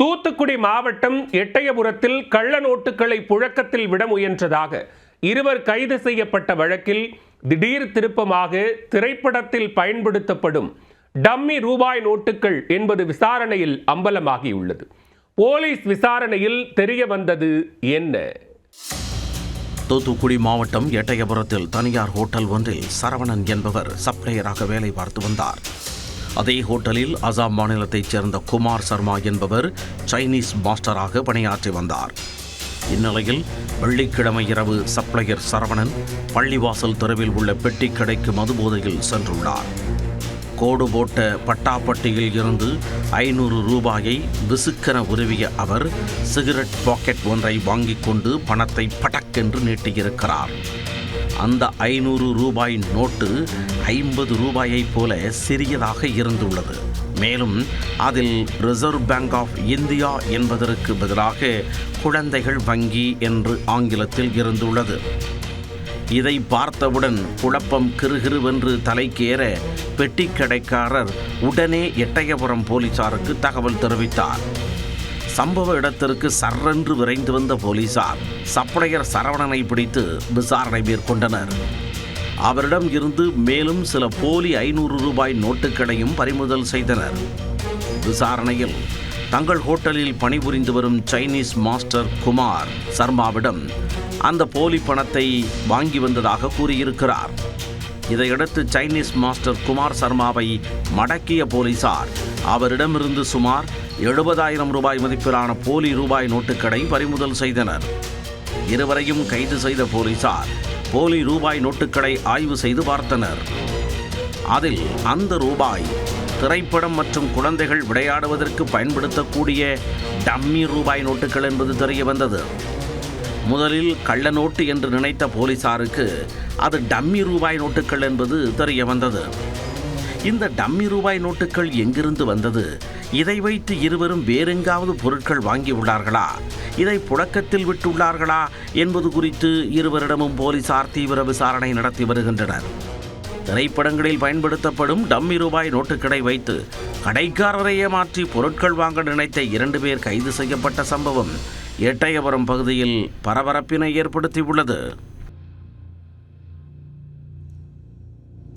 தூத்துக்குடி மாவட்டம் எட்டயபுரத்தில் கள்ள நோட்டுகளை புழக்கத்தில் விட முயன்றதாக இருவர் கைது செய்யப்பட்ட வழக்கில் திடீர் திருப்பமாக திரைப்படத்தில் பயன்படுத்தப்படும் டம்மி ரூபாய் நோட்டுகள் என்பது விசாரணையில் அம்பலமாகியுள்ளது. போலீஸ் விசாரணையில் தெரிய வந்தது என்ன? தூத்துக்குடி மாவட்டம் எட்டயபுரத்தில் தனியார் ஹோட்டல் ஒன்றில் சரவணன் என்பவர் சப்ளையராக வேலை பார்த்து வந்தார். அதே ஹோட்டலில் அசாம் மாநிலத்தைச் சேர்ந்த குமார் சர்மா என்பவர் சைனீஸ் மாஸ்டராக பணியாற்றி வந்தார். இந்நிலையில் வெள்ளிக்கிழமை இரவு சப்ளையர் சரவணன் பள்ளிவாசல் தெருவில் உள்ள பெட்டி கடைக்கு மதுபோதையில் சென்றுள்ளார். கோடு போட்ட பட்டாப்பட்டியில் இருந்து 500 ரூபாயை விசுக்கென உருவிய அவர் சிகரெட் பாக்கெட் ஒன்றை வாங்கிக் கொண்டு பணத்தை படக்கென்று நீட்டியிருக்கிறார். அந்த 500 ரூபாய் நோட்டு 50 ரூபாயைப் போல சிறியதாக இருந்துள்ளது. மேலும் அதில் ரிசர்வ் பேங்க் ஆஃப் இந்தியா என்பதற்கு பதிலாக குழந்தைகள் வங்கி என்று ஆங்கிலத்தில் இருந்துள்ளது. இதை பார்த்தவுடன் குழப்பம் கிறுகிறுவென்று தலைக்கேற பெட்டிக்கடைக்காரர் உடனே எட்டயபுரம் போலீசாருக்கு தகவல் தெரிவித்தார். சம்பவ இடத்திற்கு சர்ரென்று விரைந்து வந்த போலீசார் சப்ளையர் சரவணனை பிடித்து விசாரணை மேற்கொண்டனர். அவரிடம் இருந்து மேலும் சில போலி 500 ரூபாய் நோட்டுகளையும் பறிமுதல் செய்தனர். விசாரணையில் தங்கள் ஹோட்டலில் பணிபுரிந்து வரும் சைனீஸ் மாஸ்டர் குமார் சர்மாவிடம் அந்த போலி பணத்தை வாங்கி வந்ததாக கூறியிருக்கிறார். இதையடுத்து சைனீஸ் மாஸ்டர் குமார் சர்மாவை மடக்கிய போலீசார் அவரிடமிருந்து சுமார் 70,000 ரூபாய் மதிப்பிலான போலி ரூபாய் நோட்டுகளை பறிமுதல் செய்தனர். இருவரையும் கைது செய்த போலீசார் போலி ரூபாய் நோட்டுகளை ஆய்வு செய்து பார்த்தனர். அதில் அந்த ரூபாய் திரைப்படம் மற்றும் குழந்தைகள் விளையாடுவதற்கு பயன்படுத்தக்கூடிய டம்மி ரூபாய் நோட்டுகள் என்பது தெரிய வந்தது. முதலில் கள்ள நோட்டு என்று நினைத்த போலீசாருக்கு அது டம்மி ரூபாய் நோட்டுகள் என்பது தெரிய வந்தது. இந்த டம்மி ரூபாய் நோட்டுகள் எங்கிருந்து வந்தது? இதை வைத்து இருவரும் வேறெங்காவது பொருட்கள் வாங்கியுள்ளார்களா? இதை புழக்கத்தில் விட்டுள்ளார்களா என்பது குறித்து இருவரிடமும் போலீசார் தீவிர விசாரணை நடத்தி வருகின்றனர். திரைப்படங்களில் பயன்படுத்தப்படும் டம்மி ரூபாய் நோட்டுகளை வைத்து கடைக்காரரை ஏமாற்றி பொருட்கள் வாங்க நினைத்த 2 பேர் கைது செய்யப்பட்ட சம்பவம் எட்டயபுரம் பகுதியில் பரபரப்பினை ஏற்படுத்தியுள்ளது.